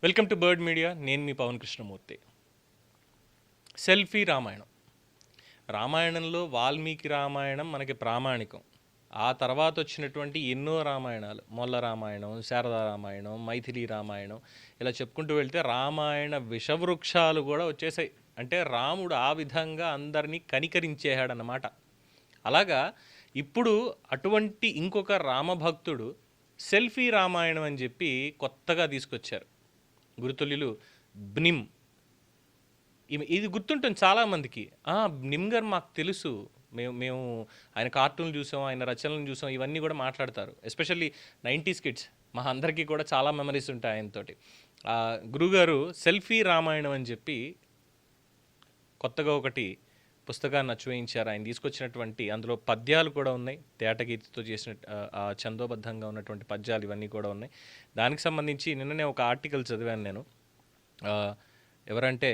Welcome to bird media. నేను మీ Pawan Krishnamurthy. Selfie Ramayanam. రామాయణంలో వాల్మీకి రామాయణం మనకి ప్రామాణికం. ఆ తర్వాత వచ్చినటువంటి ఎన్నో రామాయణాలు, మొల్ల రామాయణం, శారదా రామాయణం, మైథిలి రామాయణం, ఇలా చెప్పుకుంటూ వెళ్తే రామాయణ విషవృక్షాలు కూడా వచ్చేసాయి. అంటే రాముడు ఆ విధంగా అందరినీ కనికరించేశాడన్నమాట. అలాగా ఇప్పుడు అటువంటి ఇంకొక రామభక్తుడు సెల్ఫీ రామాయణం అని చెప్పి కొత్తగా తీసుకొచ్చారు. గురుతుల్యులు బ్నిమ్. ఇది గుర్తుంటుంది చాలామందికి. బ్నిమ్ గారు మాకు తెలుసు, మేము ఆయన కార్టూన్లు చూసాం, ఆయన రచనలను చూసాం, ఇవన్నీ కూడా మాట్లాడతారు. ఎస్పెషల్లీ 90s కిడ్స్ మా అందరికీ కూడా చాలా మెమరీస్ ఉంటాయి ఆయనతోటి. గురుగారు సెల్ఫీ రామాయణం అని చెప్పి కొత్తగా ఒకటి పుస్తకాన్ని అచ్చువేయించారు. ఆయన తీసుకొచ్చినటువంటి అందులో పద్యాలు కూడా ఉన్నాయి, తేటగీతితో చేసిన ఛందోబద్ధంగా ఉన్నటువంటి పద్యాలు ఇవన్నీ కూడా ఉన్నాయి. దానికి సంబంధించి నిన్ననే ఒక ఆర్టికల్ చదివాను నేను. ఎవరంటే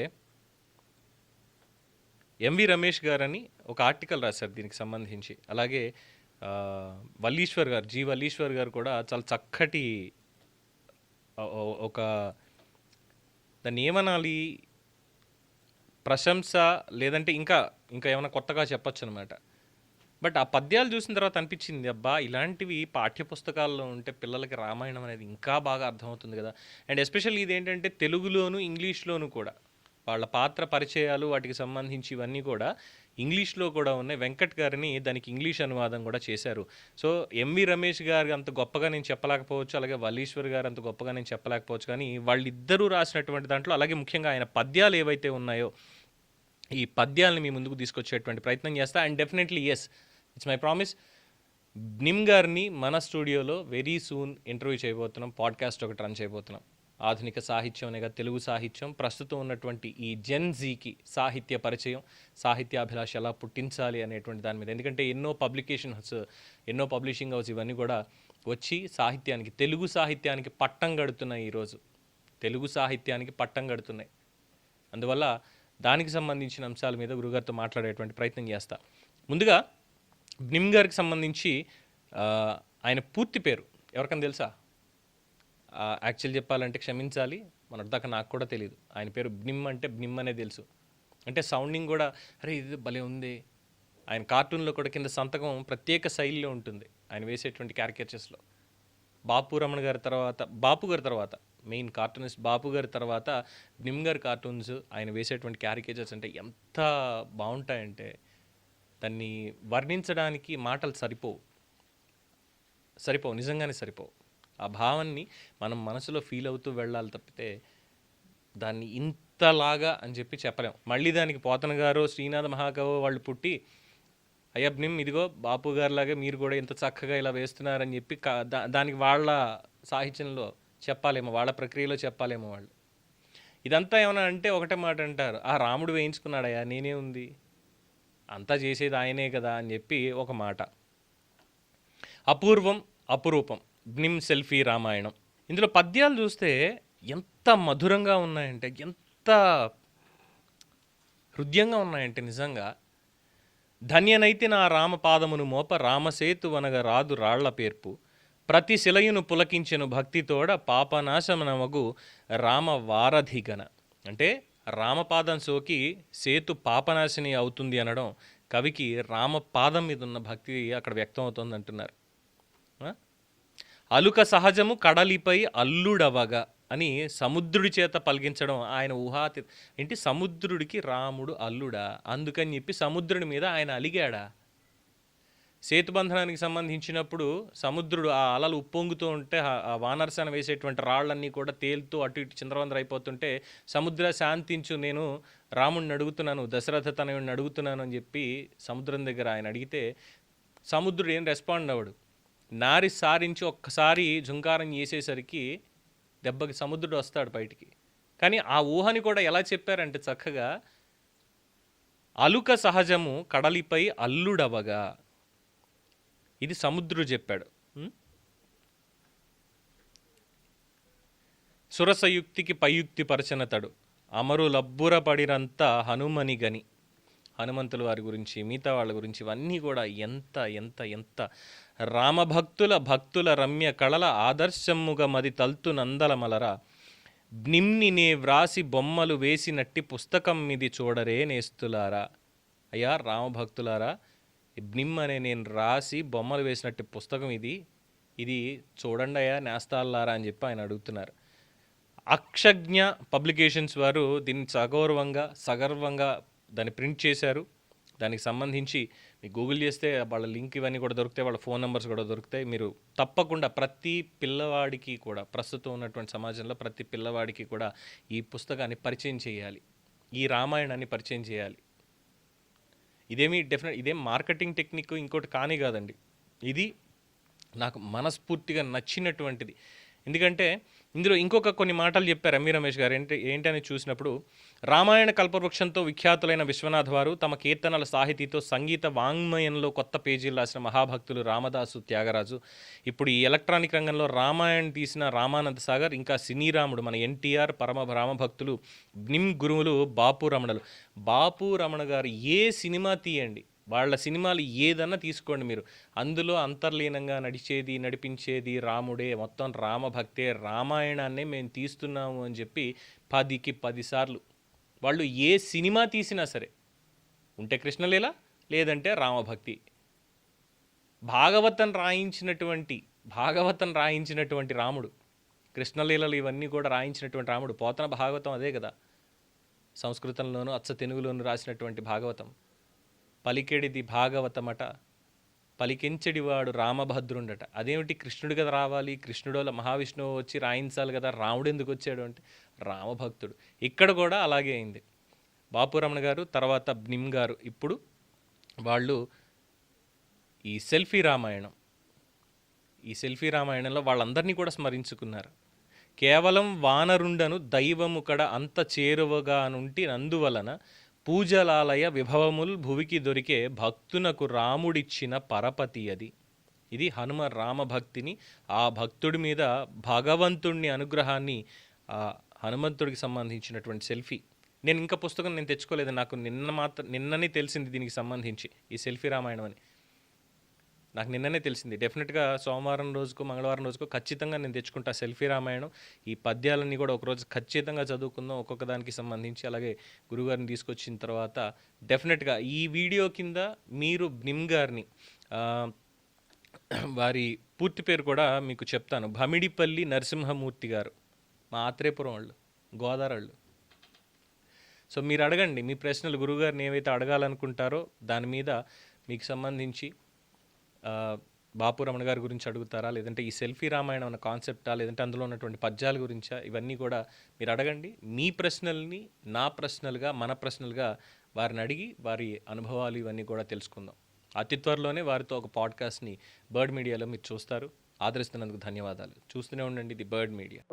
ఎంవి రమేష్ గారని ఒక ఆర్టికల్ రాశారు దీనికి సంబంధించి. అలాగే వల్లీశ్వర్ గారు, జి వల్లీశ్వర్ గారు కూడా చాలా చక్కటి ఒక దాన్ని ఏమనాలి, ప్రశంస లేదంటే ఇంకా ఏమైనా కొత్తగా చెప్పచ్చు అనమాట. బట్ ఆ పద్యాలు చూసిన తర్వాత అనిపించింది, అబ్బా ఇలాంటివి పాఠ్యపుస్తకాల్లో ఉంటే పిల్లలకి రామాయణం అనేది ఇంకా బాగా అర్థమవుతుంది కదా. అండ్ ఎస్పెషల్లీ ఇదేంటంటే తెలుగులోను ఇంగ్లీష్లోను కూడా వాళ్ళ పాత్ర పరిచయాలు వాటికి సంబంధించి ఇవన్నీ కూడా ఇంగ్లీష్లో కూడా ఉన్నాయి. వెంకట్ గారిని దానికి ఇంగ్లీష్ అనువాదం కూడా చేశారు. సో ఎంవి రమేష్ గారు అంత గొప్పగా నేను చెప్పలేకపోవచ్చు, అలాగే వల్లీశ్వర్ గారు అంత గొప్పగా నేను చెప్పలేకపోవచ్చు, కానీ వాళ్ళిద్దరూ రాసినటువంటి దాంట్లో, అలాగే ముఖ్యంగా ఆయన పద్యాలు ఏవైతే ఉన్నాయో ఈ పద్యాలను మీ ముందుకు తీసుకొచ్చేటువంటి ప్రయత్నం చేస్తా. And definitely yes, it's my promise, బ్నిమ్ గారిని మన స్టూడియోలో వెరీ సూన్ ఇంటర్వ్యూ చేయబోతున్నాం. పాడ్కాస్ట్ ఒకటి రన్ చేయబోతున్నాం. ఆధునిక సాహిత్యం అనేగా తెలుగు సాహిత్యం, ప్రస్తుతం ఉన్నటువంటి ఈ జెన్ జీకి సాహిత్య పరిచయం, సాహిత్యాభిలాష ఎలా పుట్టించాలి అనేటువంటి దాని మీద. ఎందుకంటే ఎన్నో పబ్లికేషన్స్, ఎన్నో పబ్లిషింగ్ హౌస్ ఇవన్నీ కూడా వచ్చి సాహిత్యానికి, తెలుగు సాహిత్యానికి పట్టం కడుతున్నాయి. ఈరోజు తెలుగు సాహిత్యానికి పట్టం కడుతున్నాయి. అందువల్ల దానికి సంబంధించిన అంశాల మీద గురుగారితో మాట్లాడేటువంటి ప్రయత్నం చేస్తా. ముందుగా బ్నిమ్ గారికి సంబంధించి ఆయన పూర్తి పేరు ఎవరికైనా తెలుసా? యాక్చువల్ చెప్పాలంటే క్షమించాలి, మొన్నటిదాకా నాకు కూడా తెలియదు. ఆయన పేరు బ్నిమ్, అంటే బ్నిమ్ అనే తెలుసు. అంటే సౌండింగ్ కూడా అరే ఇది భలే ఉంది. ఆయన కార్టూన్లో కూడా కింద సంతకం ప్రత్యేక శైలిలో ఉంటుంది ఆయన వేసేటువంటి క్యారికేచర్స్లో. బాపు గారి తర్వాత మెయిన్ కార్టూనిస్ట్ బాపు గారి తర్వాత బ్నిమ్ గారి కార్టూన్స్, ఆయన వేసేటువంటి క్యారికేచర్స్ అంటే ఎంత బాగుంటాయంటే దాన్ని వర్ణించడానికి మాటలు సరిపోవు, నిజంగానే సరిపోవు. ఆ భావాన్ని మనం మనసులో ఫీల్ అవుతూ వెళ్ళాలి తప్పితే దాన్ని ఇంతలాగా అని చెప్పి చెప్పలేం. మళ్ళీ దానికి పోతన గారు, శ్రీనాథ మహాకవి వాళ్ళు పుట్టి అయ్యా బ్నిమ్ ఇదిగో బాపు గారిలాగే మీరు కూడా ఇంత చక్కగా ఇలా వేస్తున్నారని చెప్పి దానికి వాళ్ళ సాహిత్యంలో చెప్పాలేమో, వాళ్ళ ప్రక్రియలో చెప్పాలేమో వాళ్ళు. ఇదంతా ఏమన్నా అంటే ఒకటే మాట అంటారు, రాముడు వేయించుకున్నాడయ్యా, నేనే ఉంది, అంతా చేసేది ఆయనే కదా అని చెప్పి ఒక మాట. అపూర్వం అపురూపం బ్నిమ్ సెల్ఫీ రామాయణం. ఇందులో పద్యాలు చూస్తే ఎంత మధురంగా ఉన్నాయంటే, ఎంత హృదయంగా ఉన్నాయంటే నిజంగా. ధన్యనైతి నా రామపాదమును మోప, రామసేతు వనగ రాదు రాళ్ల పేర్పు, ప్రతి శిలయును పులకించెను భక్తితోడ, పాపనాశమనమగు రామ వారధిగణ. అంటే రామపాదం సోకి సేతు పాపనాశిని అవుతుంది అనడం, కవికి రామపాదం మీద ఉన్న భక్తి అక్కడ వ్యక్తం అవుతుంది అంటున్నారు. అలుక సహజము కడలిపై అల్లుడవగా అని సముద్రుడి చేత పలికించడం ఆయన ఏంటి, సముద్రుడికి రాముడు అల్లుడా, అందుకని చెప్పి సముద్రుడి మీద ఆయన అలిగాడా? సేతుబంధనానికి సంబంధించినప్పుడు సముద్రుడు ఆ అలలు ఉప్పొంగుతూ ఉంటే, ఆ వానరసేన వేసేటువంటి రాళ్ళన్నీ కూడా తేలుతూ అటు ఇటు చిందరవందర అయిపోతుంటే, సముద్ర శాంతించు, నేను రాముడిని అడుగుతున్నాను, దశరథ తనయుడిని అడుగుతున్నాను అని చెప్పి సముద్రం దగ్గర ఆయన అడిగితే సముద్రుడు ఏం రెస్పాండ్ అవ్వడు. నారి సారించి ఒక్కసారి జుంకారం చేసేసరికి దెబ్బకి సముద్రుడు వస్తాడు బయటికి. కానీ ఆ ఊహని కూడా ఎలా చెప్పారంటే చక్కగా, అలుక సహజము కడలిపై అల్లుడవగా, ఇది సముద్రుడు చెప్పాడు. సురసయుక్తికి పయుక్తి పరచనతడు, అమరులబ్బుర పడినంత హనుమని గని. హనుమంతుల వారి గురించి, మిగతా వాళ్ళ గురించి ఇవన్నీ కూడా ఎంత ఎంత ఎంత రామభక్తుల రమ్య కళల ఆదర్శముగా మది తల్తు నందల మలర, బ్నిమ్ని నే వ్రాసి బొమ్మలు వేసినట్టి పుస్తకం ఇది చూడరే నేస్తులారా. అయ్యా రామభక్తులారా, ఈ బ్నిమ్ అనే నేను రాసి బొమ్మలు వేసినట్టు పుస్తకం ఇది చూడండి అయ్యా నేస్తాలారా అని చెప్పి ఆయన అడుగుతున్నారు. అక్షజ్ఞ పబ్లికేషన్స్ వారు దీన్ని సగర్వంగా దాన్ని ప్రింట్ చేశారు. దానికి సంబంధించి మీకు గూగుల్ చేస్తే వాళ్ళ లింక్ ఇవన్నీ కూడా దొరుకుతాయి, వాళ్ళ ఫోన్ నెంబర్స్ కూడా దొరుకుతాయి. మీరు తప్పకుండా ప్రతి పిల్లవాడికి కూడా, ప్రస్తుతం ఉన్నటువంటి సమాజంలో ప్రతి పిల్లవాడికి కూడా ఈ పుస్తకాన్ని పరిచయం చేయాలి, ఈ రామాయణాన్ని పరిచయం చేయాలి. ఇదేం మార్కెటింగ్ టెక్నిక్ ఇంకోటి కానీ కాదండి. ఇది నాకు మనస్ఫూర్తిగా నచ్చినటువంటిది. ఎందుకంటే ఇందులో ఇంకొక కొన్ని మాటలు చెప్పారు ఎంవి రమేష్ గారు. ఏంటని చూసినప్పుడు, రామాయణ కల్పవృక్షంతో విఖ్యాతులైన విశ్వనాథ్ వారు తమ కీర్తనల సాహితీతో సంగీత వాంగ్మయంలో కొత్త పేజీలు రాసిన మహాభక్తులు రామదాసు, త్యాగరాజు. ఇప్పుడు ఈ ఎలక్ట్రానిక్ రంగంలో రామాయణ తీసిన రామానంద సాగర్, ఇంకా సినీ రాముడు మన ఎన్టీఆర్, పరమ రామభక్తులు బ్నిమ్ గురువులు బాపు రమణలు. బాపు రమణ గారు ఏ సినిమా తీయండి, వాళ్ళ సినిమాలు ఏదన్నా తీసుకోండి మీరు, అందులో అంతర్లీనంగా నడిపించేది రాముడే, మొత్తం రామభక్తే, రామాయణాన్నే మేము తీస్తున్నాము అని చెప్పి 10కి 10 సార్లు వాళ్ళు ఏ సినిమా తీసినా సరే, ఉంటే కృష్ణలీల లేదంటే రామభక్తి, భాగవతం రాయించినటువంటి రాముడు, కృష్ణలీలలు ఇవన్నీ కూడా రాయించినటువంటి రాముడు. పోతన భాగవతం అదే కదా, సంస్కృతంలోను అచ్చ తెలుగులోను రాసినటువంటి భాగవతం. పలికెడిది భాగవతమట, పలికించడివాడు రామభద్రుండట. అదేమిటి, కృష్ణుడు కదా రావాలి, కృష్ణుడో మహావిష్ణువు వచ్చి రాయించాలి కదా, రాముడు ఎందుకు వచ్చాడు అంటే రామభక్తుడు. ఇక్కడ కూడా అలాగే అయింది. బాపు రమణ గారు, తర్వాత బ్నిమ్ గారు, ఇప్పుడు వాళ్ళు ఈ సెల్ఫీ రామాయణంలో వాళ్ళందరినీ కూడా స్మరించుకున్నారు. కేవలం వానరుండను దైవము కడ అంత చేరువగా నుండి నందువలన పూజలాలయ విభవముల్ భువికి దొరికే భక్తునకు రాముడిచ్చిన పరపతి అది. ఇది హనుమ రామభక్తిని, ఆ భక్తుడి మీద భగవంతుడిని అనుగ్రహాన్ని, ఆ హనుమంతుడికి సంబంధించినటువంటి సెల్ఫీ. నేను ఇంకా పుస్తకం నేను తెచ్చుకోలేదు, నాకు నిన్ననే తెలిసింది దీనికి సంబంధించి, ఈ సెల్ఫీ రామాయణం అని నాకు నిన్ననే తెలిసింది. డెఫినెట్గా సోమవారం రోజుకు మంగళవారం రోజుకు ఖచ్చితంగా నేను తెచ్చుకుంటా సెల్ఫీ రామాయణం. ఈ పద్యాలన్నీ కూడా ఒకరోజు ఖచ్చితంగా చదువుకుందాం ఒక్కొక్క దానికి సంబంధించి. అలాగే గురుగారిని తీసుకొచ్చిన తర్వాత డెఫినెట్గా ఈ వీడియో కింద మీరు బ్నిమ్ గారిని వారి పూర్తి పేరు కూడా మీకు చెప్తాను. భమిడిపల్లి నరసింహమూర్తి గారు, మా ఆత్రేయపురం వాళ్ళు, గోదావరి వాళ్ళు. సో మీరు అడగండి, మీ ప్రశ్నలు గురుగారిని ఏవైతే అడగాలనుకుంటారో దాని మీద మీకు సంబంధించి బాపు రమణ గారి గురించి అడుగుతారా, లేదంటే ఈ సెల్ఫీ రామాయణం అన్న కాన్సెప్టా, లేదంటే అందులో ఉన్నటువంటి పద్యాల గురించా, ఇవన్నీ కూడా మీరు అడగండి. మీ ప్రశ్నల్ని నా ప్రశ్నలుగా, మన ప్రశ్నలుగా వారిని అడిగి వారి అనుభవాలు ఇవన్నీ కూడా తెలుసుకుందాం. అతి త్వరలోనే వారితో ఒక పాడ్కాస్ట్ని బర్డ్ మీడియాలో మీరు చూస్తారు. ఆదరిస్తున్నందుకు ధన్యవాదాలు. చూస్తూనే ఉండండి ది బర్డ్ మీడియా.